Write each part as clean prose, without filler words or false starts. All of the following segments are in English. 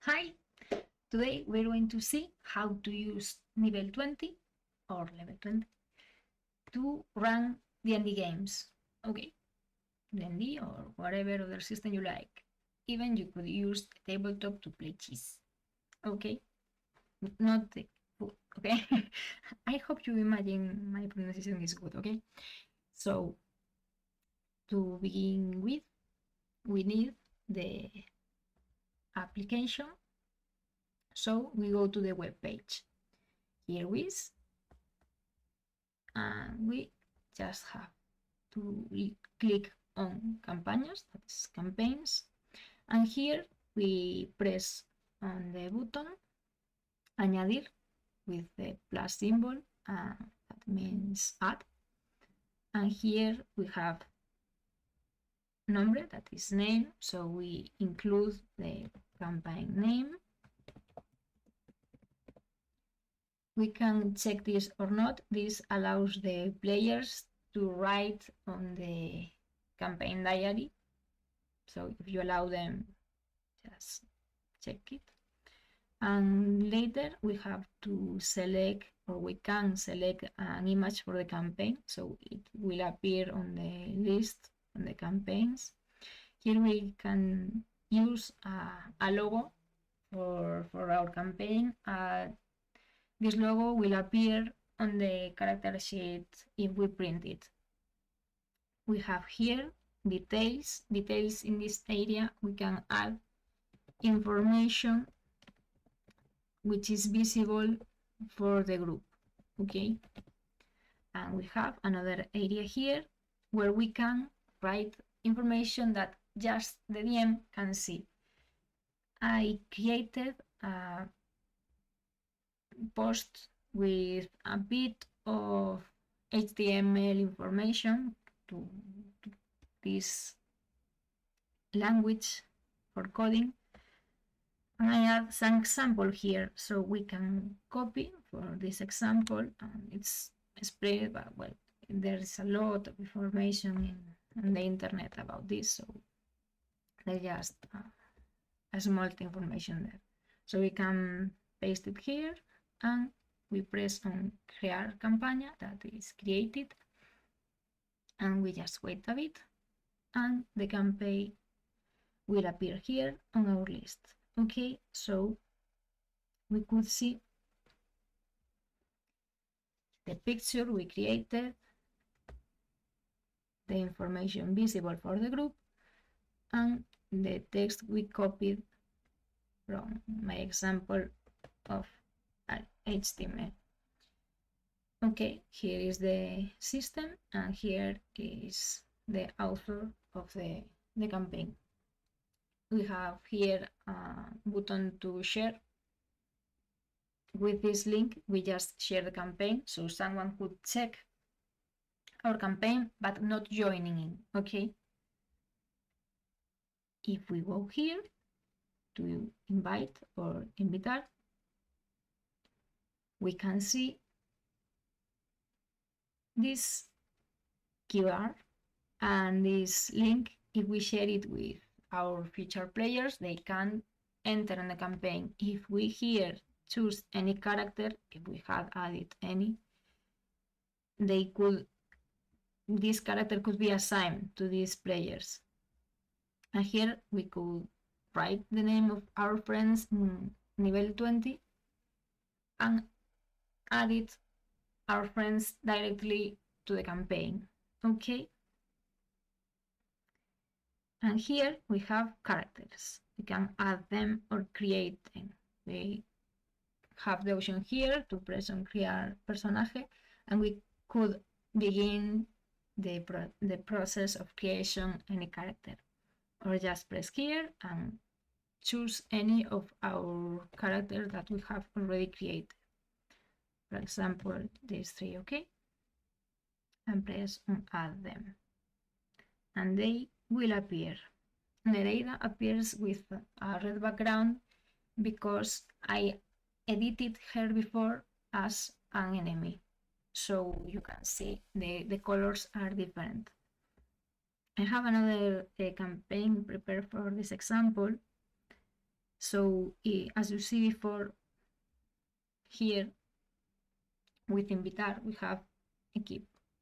Hi! Today we're going to see how to use Nivel20 or level 20 to run D&D games. Okay, D&D or whatever other system you like. Even you could use Tabletop to play chess. Okay, not the okay. I hope you imagine my pronunciation is good. Okay, so to begin with, we need the application. So we go to the web page. Here is, and we just have to click on campañas, that is campaigns, and here we press on the button añadir with the plus symbol, that means add, and here we have nombre, that is name, so we include the campaign name. We can check this or not. This allows the players to write on the campaign diary. So if you allow them, just check it. And later we have to select, or we can select an image for the campaign. So it will appear on the list on the campaigns. Here we can use a logo for our campaign. This logo will appear on the character sheet if we print it. We have here details. Details in this area, we can add information which is visible for the group. Okay. And we have another area here where we can write information that just the DM can see. I created a post with a bit of HTML information to this language for coding, and I add some example here so we can copy for this example, and it's spread, but well, there is a lot of information on the internet about this, so there's just a small information there. So we can paste it here, and we press on Crear Campaña, that is created, and we just wait a bit, and the campaign will appear here on our list. Okay, so we could see the picture we created, the information visible for the group, and the text we copied from my example of HTML. Okay, here is the system, and here is the author of the campaign. We have here a button to share. With this link, we just share the campaign, so someone could check our campaign but not joining in. Okay. If we go here to invite or invitar, we can see this QR and this link. If we share it with our future players, they can enter in the campaign. If we here choose any character, if we had added any, this character could be assigned to these players. And here we could write the name of our friends in Nivel20 and add our friends directly to the campaign. Okay. And here we have characters. We can add them or create them. We have the option here to press on Crear Personaje, and we could begin the process of creation any character, or just press here and choose any of our characters that we have already created. For example, these three. Okay, and press on add them, and they will appear. Nereida appears with a red background because I edited her before as an enemy, so you can see the colors are different. I have another campaign prepared for this example, So as you see before, here with invitar we have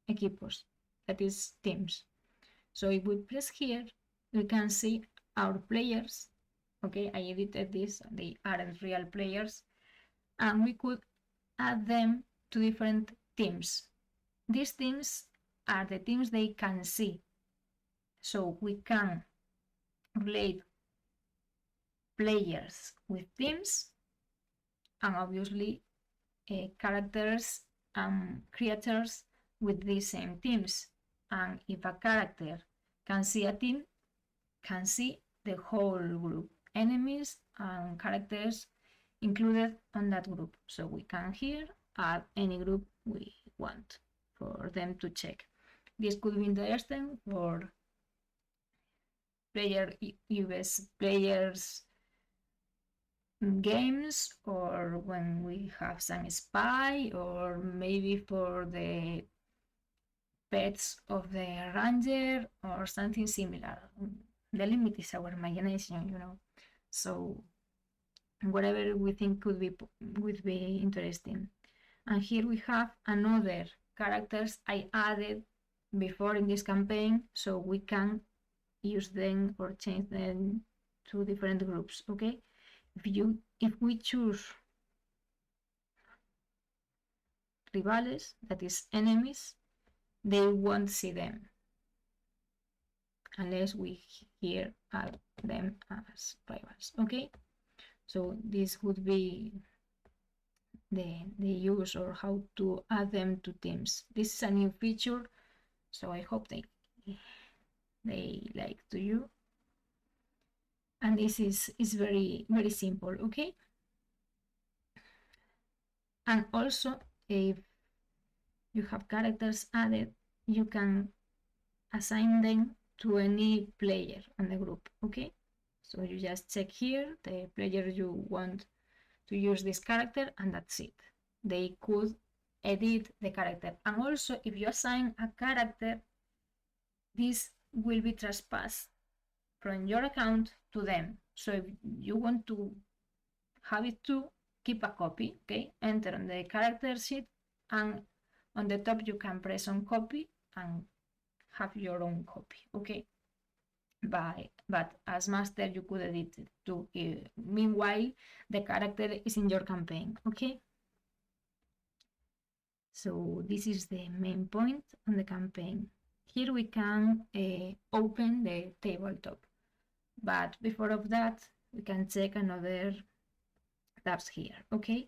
equipos, that is teams. So if we press here, we can see our players. Okay, I edited this, they aren't real players, and we could add them to different teams. These teams are the teams they can see, so we can relate players with teams, and obviously characters and creatures with these same teams. And if a character can see a team, can see the whole group, enemies and characters included on that group. So we can here add any group we want for them to check. This could be interesting for US players games, or when we have some spy, or maybe for the pets of the ranger or something similar. The limit is our imagination, you know. So whatever we think would be interesting. And here we have another characters I added before in this campaign, so we can use them or change them to different groups. Okay, if we choose rivales, that is enemies, they won't see them unless we here add them as rivals. Okay, so this would be the use or how to add them to teams. This is a new feature, so I hope they like to you. And this is very simple. Okay, and also if you have characters added, you can assign them to any player on the group. Okay, so you just check here the player you want to use this character, and that's it. They could edit the character. And also if you assign a character, this will be trespassed from your account to them. So if you want to have it too, keep a copy. Okay, enter on the character sheet, and on the top you can press on copy and have your own copy. Okay, but as master you could edit it too. Meanwhile the character is in your campaign. Okay, so this is the main point on the campaign. Here we can open the tabletop, but before of that we can check another tabs here. Okay,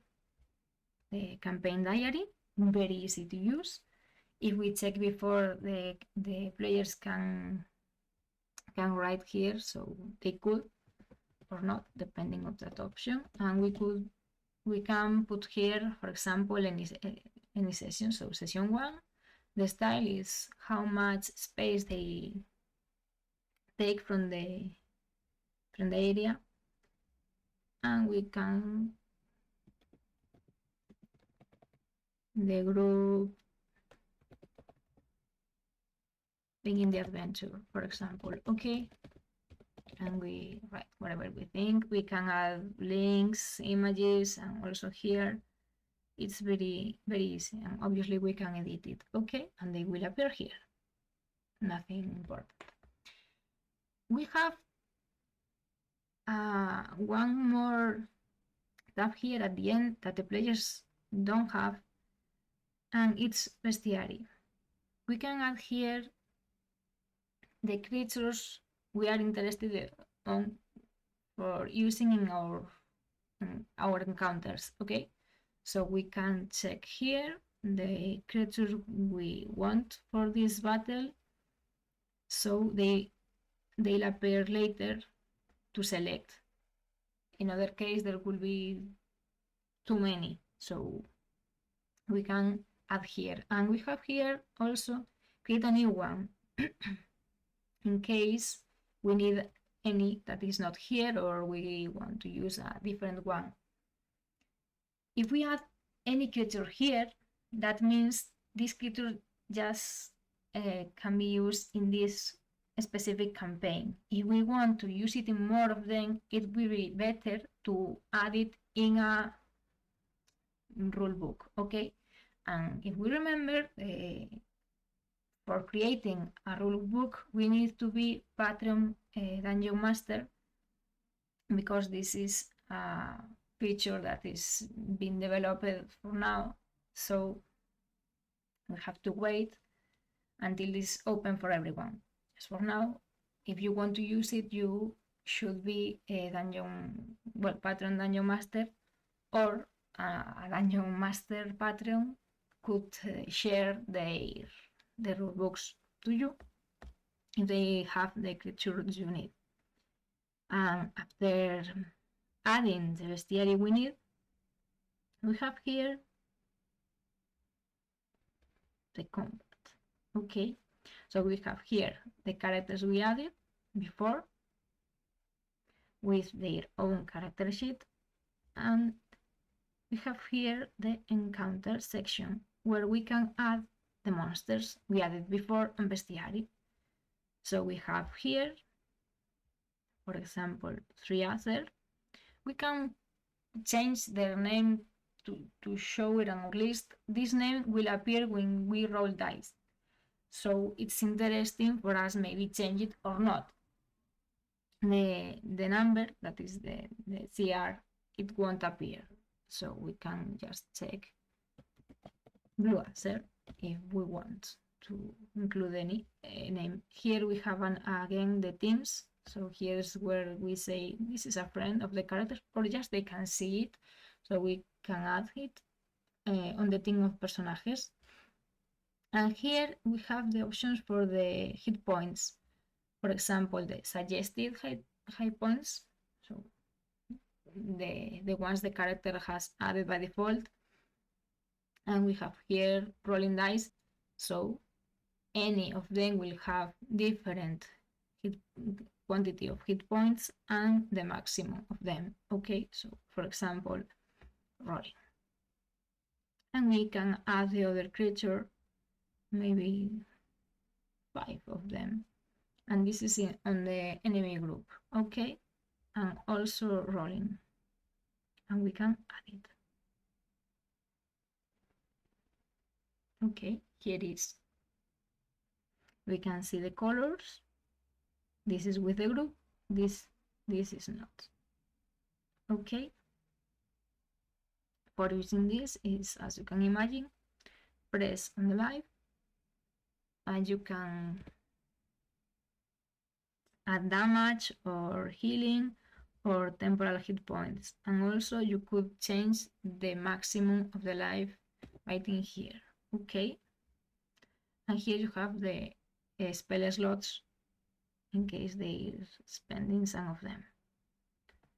the campaign diary, very easy to use. If we check before, the players can write here, so they could or not, depending on that option. And we can put here, for example, any session. So session 1, the style is how much space they take from the area, and we can the group begin the adventure, for example. Okay, and we write whatever we think. We can add links, images, and also here it's very easy, and obviously we can edit it. Okay, and they will appear here. Nothing important. We have one more tab here at the end that the players don't have, and it's Bestiary. We can add here the creatures we are interested on for using in our encounters. Okay, so we can check here the creatures we want for this battle, so they'll appear later to select. In other case there will be too many, so we can add here. And we have here also create a new one in case we need any that is not here, or we want to use a different one. If we add any creature here, that means this creature just can be used in this specific campaign. If we want to use it in more of them, it will be better to add it in a rule book, okay? And if we remember, for creating a rule book, we need to be Patreon Dungeon Master, because this is a feature that is being developed for now, so we have to wait until it's open for everyone. As for now, if you want to use it, you should be a Patreon Dungeon Master, or a Dungeon Master Patreon could share the rule books to you if they have the creatures you need. And after adding the bestiary we need, we have here the combat. Okay, so we have here the characters we added before with their own character sheet, and we have here the encounter section where we can add the monsters we added before and bestiary. So we have here, for example, 3 other. We can change their name to show it on our list. This name will appear when we roll dice, so it's interesting for us maybe change it or not. The number, that is the CR, it won't appear, so we can just check blue answer if we want to include any name. Here we have again the teams, so here's where we say this is a friend of the character, or just they can see it, so we can add it on the team of personajes. And here we have the options for the hit points, for example the suggested hit points, so the ones the character has added by default. And we have here rolling dice, so any of them will have different quantity of hit points and the maximum of them. Okay, so for example, rolling. And we can add the other creature, maybe 5 of them. And this is on the enemy group. Okay, and also rolling. And we can add it. Okay, here is. We can see the colors. This is with the group. This is not. Okay. For using this is, as you can imagine, press on the live, and you can add damage or healing or temporal hit points. And also you could change the maximum of the life right in here. Okay. And here you have the spell slots in case they're spending some of them.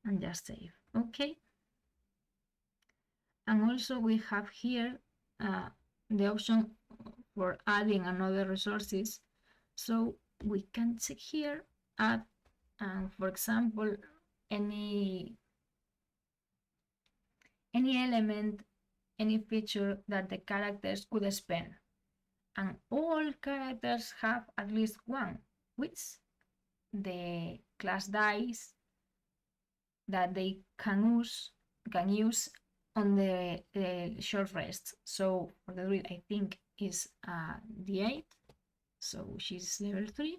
And just save. Okay. And also we have here the option for adding another resources. So we can check here, add, for example, any element, any feature that the characters could spend. And all characters have at least one, which the class dice that they can use on the short rest. So for the druid, I think is D8, so she's level 3,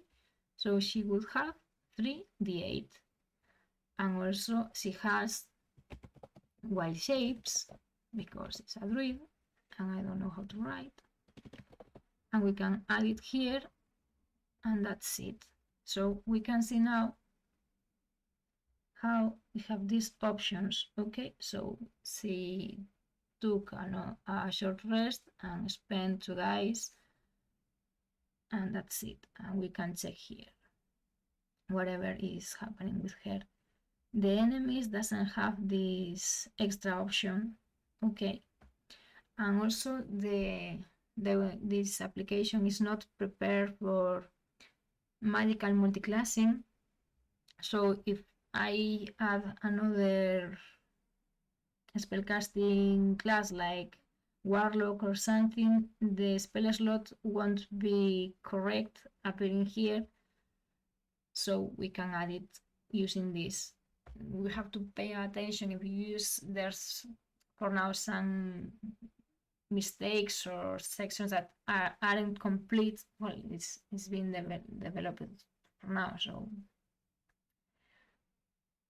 so she would have 3 D8. And also she has wild shapes because it's a druid, and I don't know how to write. And we can add it here, and that's it. So we can see now how we have these options. Okay, so she took a short rest and spent 2 dice, and that's it. And we can check here whatever is happening with her. The enemies doesn't have this extra option. Okay, and also this application is not prepared for magical multiclassing. So if I add another spellcasting class like warlock or something, the spell slot won't be correct appearing here, so we can add it using this. We have to pay attention if you use, there's for now some mistakes or sections that aren't complete. Well, it's been developed for now, so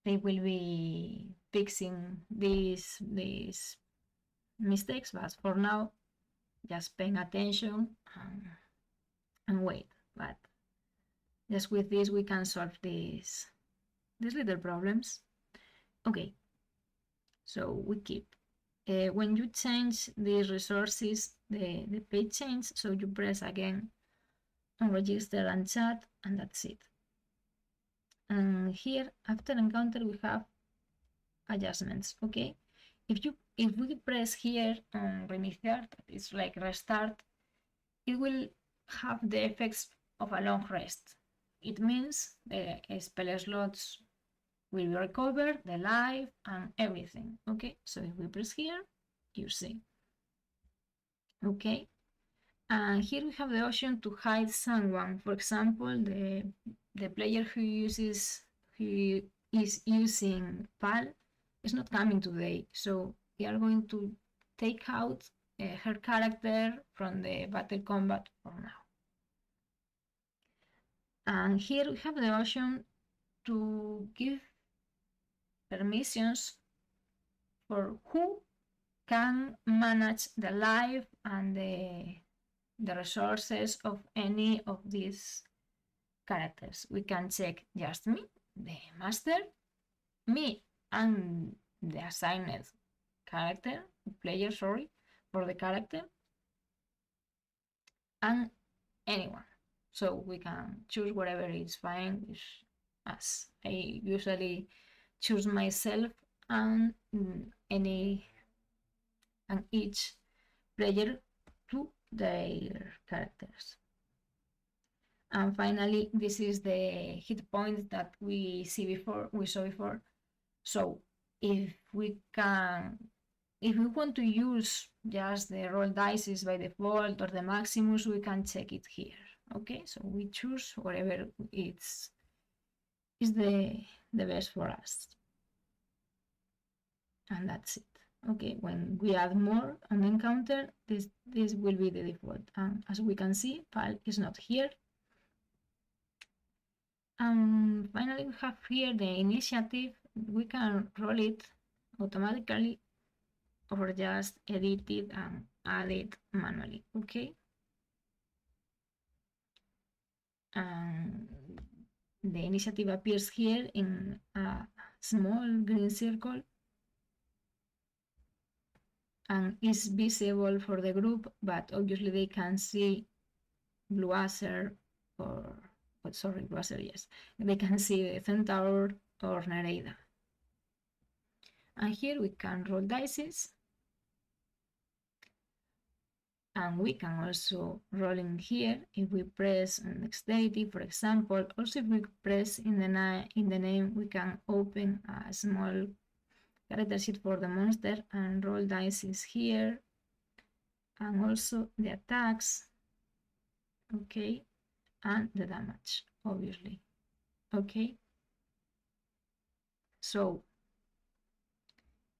they will be fixing these mistakes, but for now just paying attention and wait. But just with this we can solve these little problems. Okay, so we keep when you change these resources, the page change, so you press again on register and chat, and that's it. And here after encounter we have adjustments. Okay, if we press here on reiniciar, it's like restart, it will have the effects of a long rest. It means the spell slots will be recovered, the life and everything. Okay, so if we press here, you see. Okay, and here we have the option to hide someone. For example, the player who is using PAL is not coming today, so we are going to take out her character from the battle combat for now. And here we have the option to give permissions for who can manage the life and the resources of any of these characters. We can check just me, the master, me and the assigned character, player, sorry, for the character, and anyone. So we can choose whatever is fine with us. I usually choose myself and each player to their characters. And finally, this is the hit point that we saw before. So if we want to use just the roll dice by default or the maximus, we can check it here. Okay, so we choose whatever is the best for us. And that's it. Okay, when we add more on encounter, this will be the default. And as we can see, PAL is not here. And finally, we have here the initiative. We can roll it automatically or just edit it and add it manually. Okay. And the initiative appears here in a small green circle and is visible for the group, but obviously they can see Bluazer or, sorry, Bluazer, yes. They can see the Centaur or Nereida. And here we can roll dice. And we can also roll in here if we press on dexterity, for example. Also, if we press in the name, we can open a small character sheet for the monster and roll dice here. And also the attacks, okay, and the damage, obviously, okay. So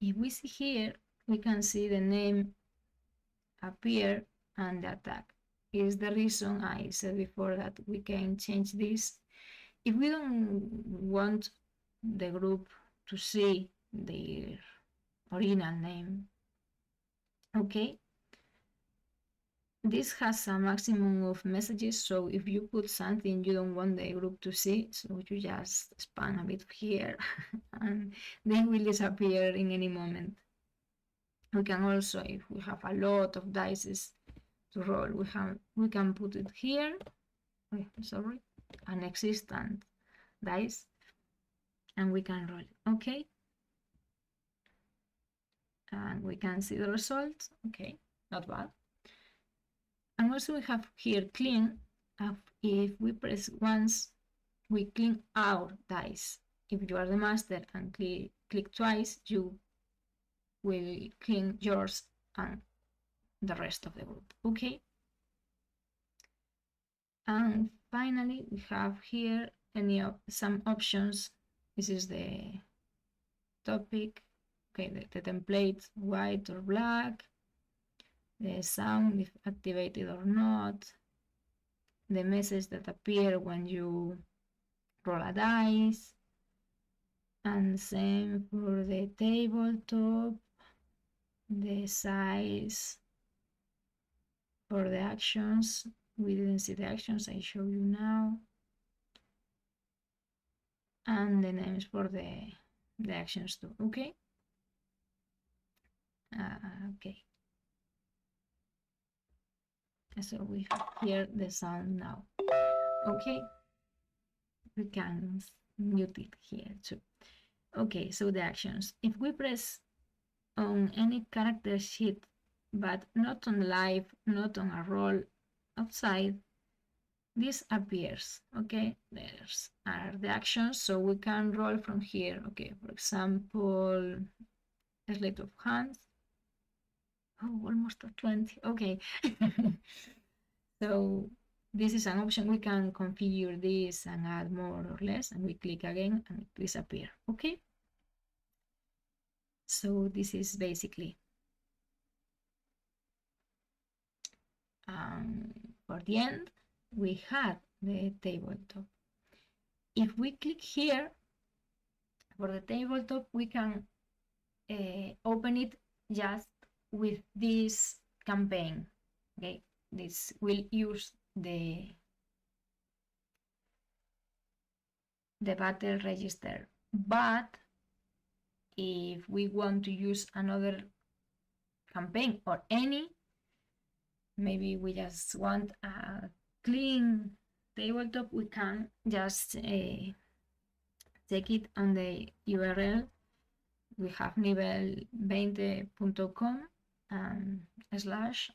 if we see here, we can see the name appear and the attack. Is the reason I said before that we can change this. If we don't want the group to see their original name, okay, this has a maximum of messages, so if you put something you don't want the group to see, so you just spam a bit here and they will disappear in any moment. We can also, if we have a lot of dice to roll, we can put it here. Sorry, an existent dice, and we can roll it. Okay, and we can see the results. Okay, not bad. And also we have here clean. If we press once, we clean our dice. If you are the master and click twice, you will clean yours and the rest of the group. Okay. And finally, we have here some options. This is the topic. Okay, the template, white or black, the sound, if activated or not, the message that appear when you roll a dice, and same for the tabletop, the size for the actions. We didn't see the actions, I show you now, and the names for the actions too. Okay. Okay. So we hear the sound now. Okay. We can mute it here too. Okay, so the actions. If we press on any character sheet, but not on live, not on a roll outside, this appears. Okay, there's are the actions, so we can roll from here. Okay, for example, a sleight of hands. Oh, almost a 20. Okay. So this is an option. We can configure this and add more or less, and we click again and it disappears. Okay. So this is basically for the end, we have the tabletop. If we click here for the tabletop, we can open it just with this campaign. Okay, this will use the battle register, but if we want to use another campaign or any, maybe we just want a clean tabletop, we can just take it on the URL. We have nivel20.com /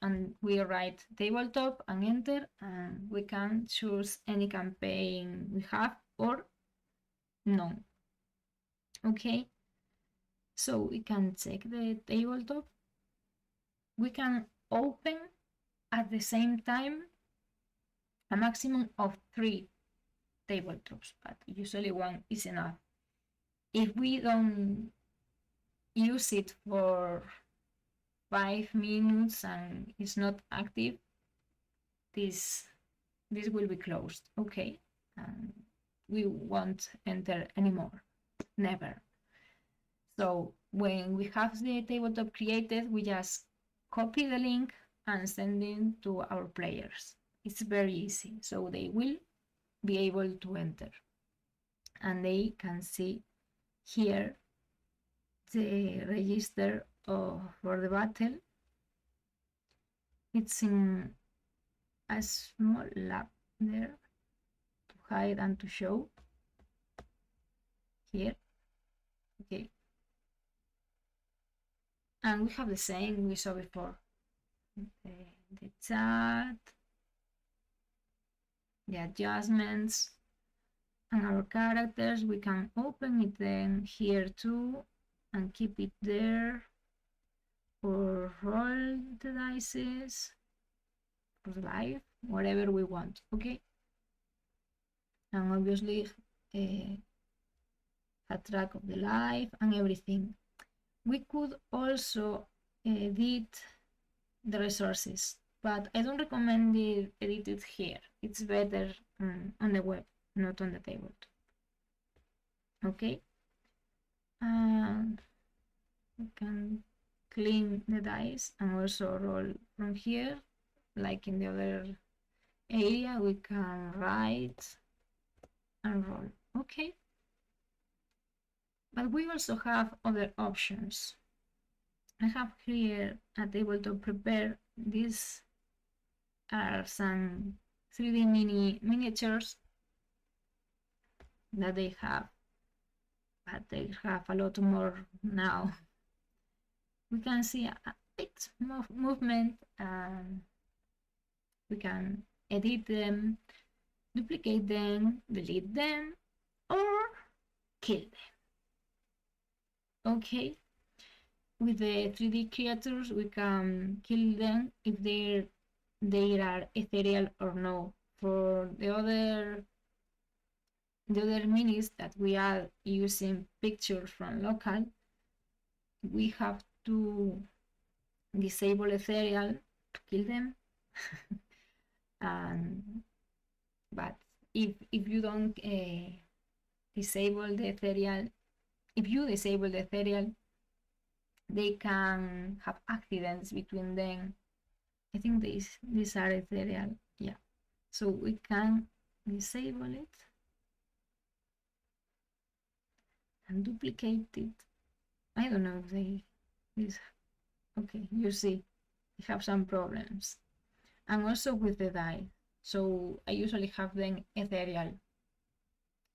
and we write tabletop and enter, and we can choose any campaign we have or none. Okay, so we can check the tabletop. We can open at the same time a maximum of 3 tabletops, but usually 1 is enough. If we don't use it for 5 minutes and it's not active, this will be closed. Okay, we won't enter anymore, never. So when we have the tabletop created, we just copy the link and send it to our players. It's very easy, so they will be able to enter, and they can see here the register for the battle. It's in a small lab there to hide and to show here. Okay, and we have the same we saw before, the chat, the adjustments, and our characters. We can open it then here too and keep it there, or roll the dice for live, whatever we want. Okay, and obviously a track of the live and everything. We could also edit the resources, but I don't recommend it edited here. It's better on the web, not on the table. Okay, and we can clean the dice and also roll from here, like in the other area. We can write and roll. Okay, but we also have other options. I have here a table to prepare. These are some 3D miniatures that they have, but they have a lot more now. We can see a bit more movement. We can edit them, duplicate them, delete them, or kill them. Okay, with the 3D creatures, we can kill them if they are ethereal or no. For the other the other minis that we are using pictures from local, we have to disable ethereal to kill them. But if you don't disable the ethereal, if you disable the ethereal, they can have accidents between them. I think these are ethereal, yeah. So we can disable it and duplicate it. I don't know if this, okay, you see, we have some problems. And also with the die. So I usually have them ethereal.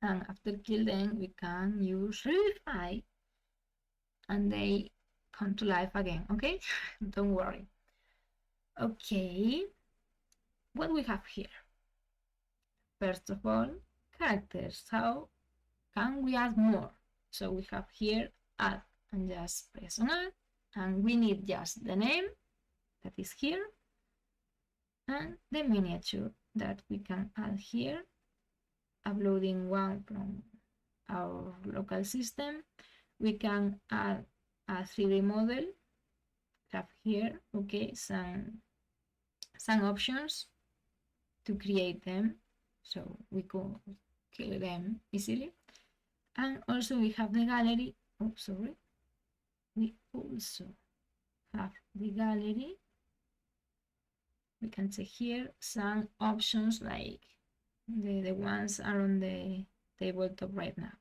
And after kill them, we can use Revivify and they come to life again, okay? Don't worry. Okay, what we have here? First of all, characters. How can we add more? So we have here add and just press on add, and we need just the name that is here and the miniature that we can add here, uploading one from our local system. We can add a 3D model, have here, okay, some options to create them, so we could kill them easily. And also we have the gallery. Oh, sorry. We also have the gallery. We can see here some options like the ones are on the tabletop right now.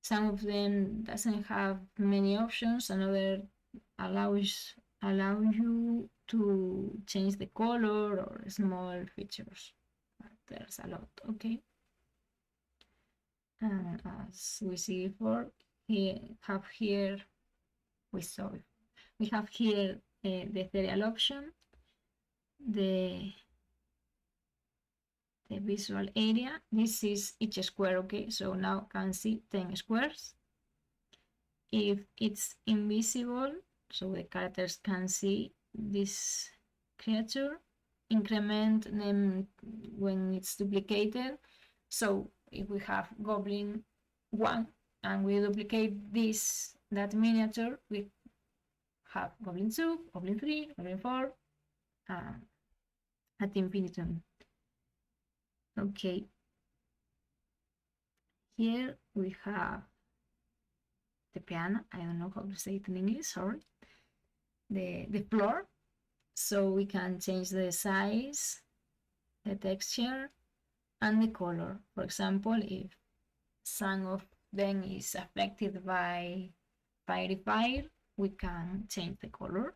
Some of them doesn't have many options. Another allow you to change the color or small features. But there's a lot, okay? And as we see before, we have here the ethereal option, the visual area. This is each square, okay? So now can see 10 squares. If it's invisible, so the characters can see this creature, increment them when it's duplicated. So if we have goblin 1 and we duplicate that miniature, we have goblin 2, goblin 3, goblin 4, ad infinitum. Okay. Here we have the piano. I don't know how to say it in English, sorry. The floor. So we can change the size, the texture, and the color. For example, if some of them is affected by fiery fire, we can change the color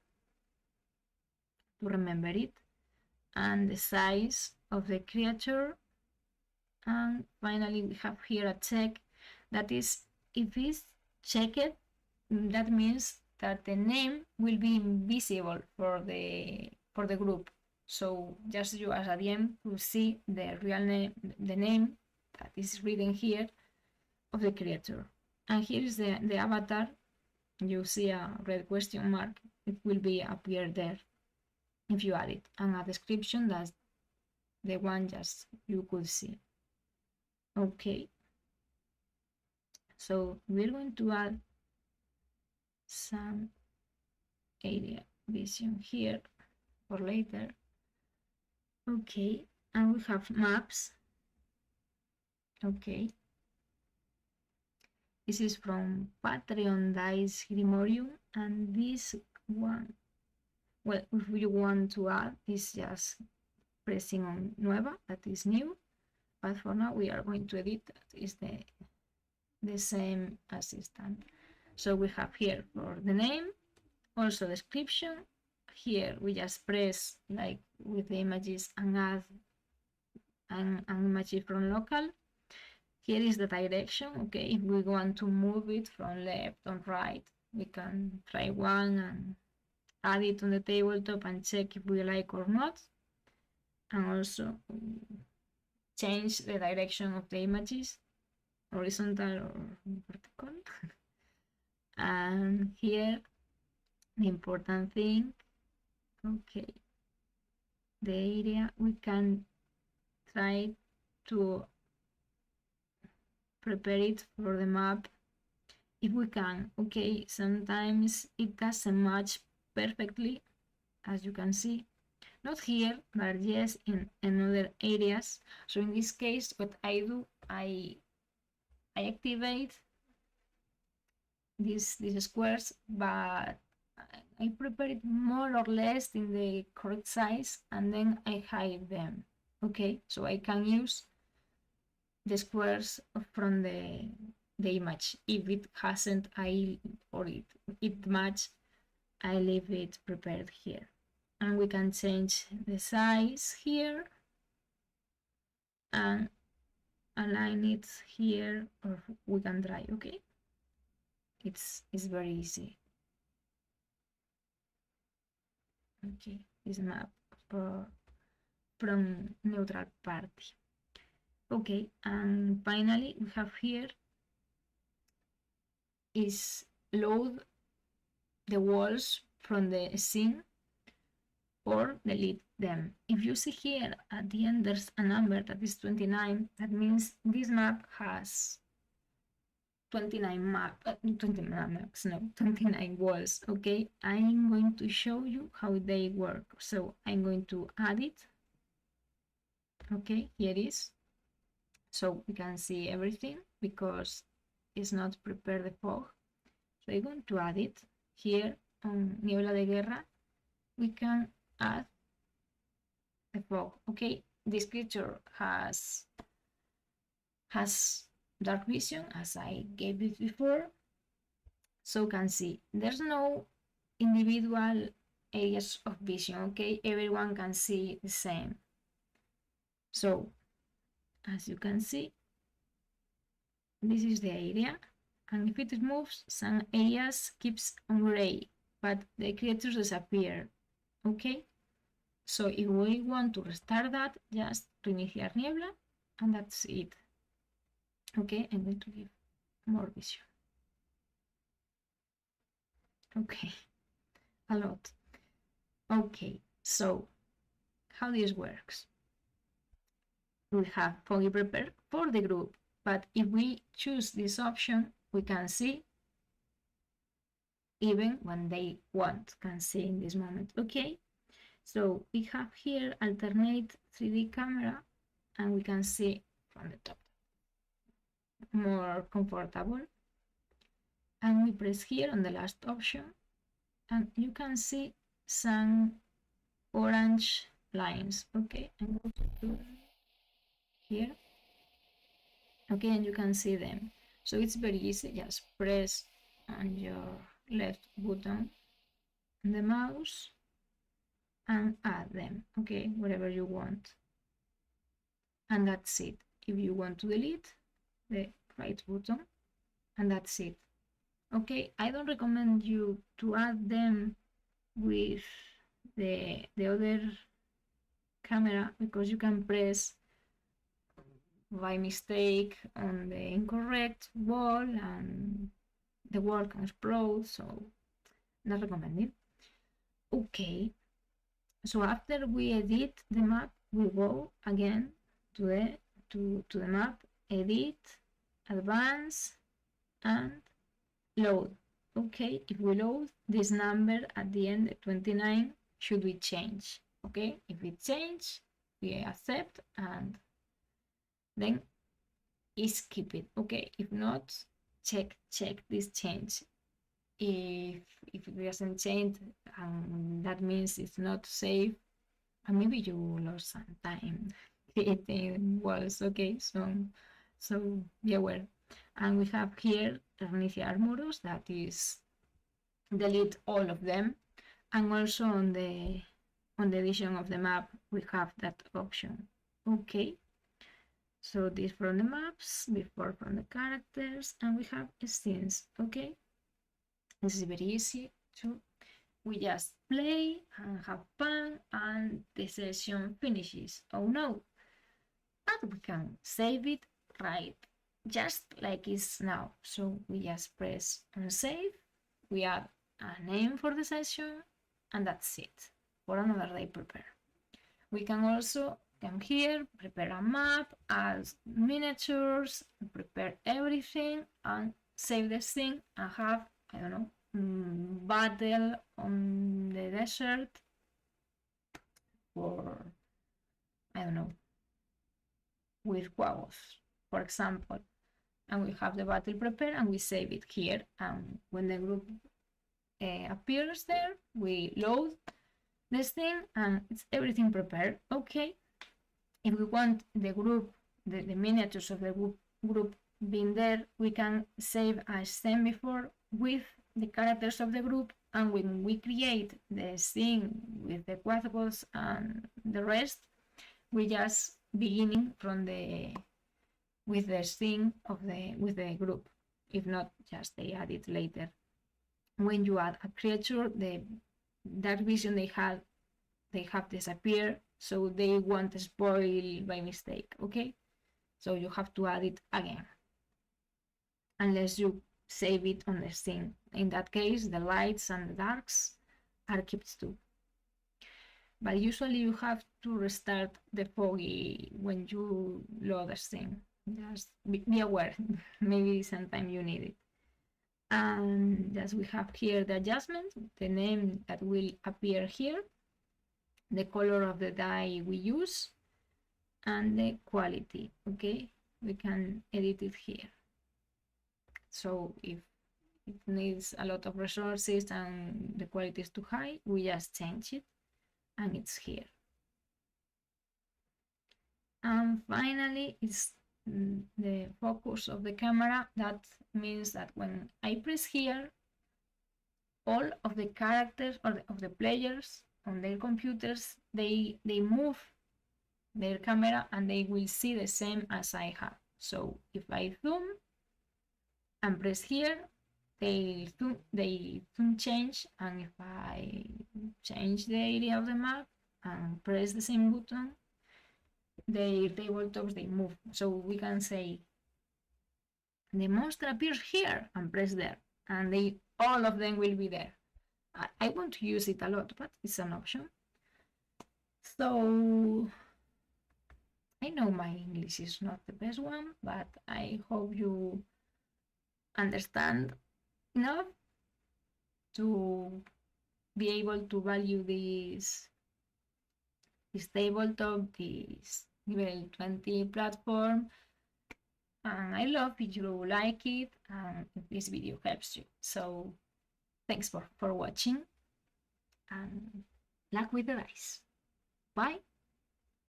to remember it, and the size of the creature. And finally, we have here a check. That is, if it's checked, that means that the name will be invisible for the group. So just you as a DM to see the real name, the name that is written here of the creature. And here is the avatar. You see a red question mark. It will be appear there if you add it. And a description, that's the one just you could see. Okay. So we're going to add some area vision here for later. Okay, and we have maps. Okay. This is from Patreon Dice Grimorium, and this one, well, if you want to add, is just pressing on Nueva, that is new. But for now, we are going to edit, that is the same assistant. So we have here for the name, also description. Here we just press like with the images and add an image from local. Here is the direction, okay? If we want to move it from left or right, we can try one and add it on the tabletop and check if we like or not. And also change the direction of the images, horizontal or vertical. And here, the important thing, okay, the area, we can try to prepare it for the map if we can. Okay, sometimes it doesn't match perfectly, as you can see, not here, but yes in other areas. So in this case, what I do, I activate these squares, but I prepare it more or less in the correct size, and then I hide them. Okay, so I can use the squares from the image. If it hasn't, it match, I leave it prepared here. And we can change the size here and align it here, or we can drag. Okay, it's very easy. Okay, this map from neutral party. Okay, and finally we have here is load the walls from the scene or delete them. If you see here at the end there's a number that is 29, that means this map has 29 walls. Okay, I'm going to show you how they work. So I'm going to add it. Okay, here it is. So we can see everything because it's not prepared the fog. So I'm going to add it here on Niebla de Guerra. We can add the fog. Okay, this creature has Darkvision, as I gave it before. So you can see there's no individual areas of vision. Okay, everyone can see the same. So as you can see, this is the area, and if it moves, some areas keeps on gray, but the creatures disappear. Okay, so if we want to restart that, just to initiar niebla, and that's it. Okay, I'm going to give more vision. Okay, a lot. Okay, so how this works? We have foggy prepared for the group, but if we choose this option, we can see even when they can see in this moment. Okay, so we have here alternate 3D camera, and we can see from the top, more comfortable. And we press here on the last option, and you can see some orange lines. Okay, I'm going to do here. Okay, and you can see them. So it's very easy. Just press on your left button on the mouse and add them. Okay, whatever you want. And that's it. If you want to delete, the right button, and that's it. Okay, I don't recommend you to add them with the other camera, because you can press by mistake on the incorrect wall and the wall can explode, so not recommended. Okay, so after we edit the map, we go again to the map, edit, advance, and load. Okay, if we load, this number at the end, 29, should be changed. Okay, if it changes, we accept, and then skip it. Okay, if not, check this change. If it doesn't change, that means it's not safe, and maybe you lost some time creating walls. Okay, so be aware. And we have here iniciar muros, that is delete all of them, and also on the edition of the map we have that option. Okay, so this from the maps, before from the characters, and we have scenes. Okay, this is very easy too. We just play and have fun, and the session finishes. Oh no, but we can save it right just like it's now. So we just press on save, we add a name for the session, and that's it for another day prepare. We can also come here, prepare a map, add miniatures, prepare everything, and save the thing, and have, I don't know, battle on the desert for, I don't know, with quagos, for example. And we have the battle prepared and we save it here. And when the group appears there, we load this thing and it's everything prepared. Okay. If we want the group, the miniatures of the group being there, we can save a scene before with the characters of the group, and when we create the scene with the quagos and the rest, we just beginning from with the scene of with the group. If not, just they add it later. When you add a creature, the Darkvision they have disappeared, so they won't spoil by mistake. Okay, so you have to add it again unless you save it on the scene. In that case, the lights and the darks are kept too. But usually you have to restart the foggy when you load the scene. Just be aware, maybe sometime you need it. And as we have here the adjustment, the name that will appear here, the color of the die we use, and the quality. Okay, we can edit it here. So if it needs a lot of resources and the quality is too high, we just change it and it's here. And finally, it's the focus of the camera. That means that when I press here, all of the characters or of the players on their computers, they move their camera and they will see the same as I have. So if I zoom and press here, they zoom change, and if I change the area of the map and press the same button, the tabletops they move. So we can say the monster appears here and press there, and all of them will be there. I want to use it a lot, but it's an option. So I know my English is not the best one, but I hope you understand enough to be able to value this tabletop, this Nivel20 platform. And I love if you like it and if this video helps you. So thanks for watching, and luck with the dice. Bye.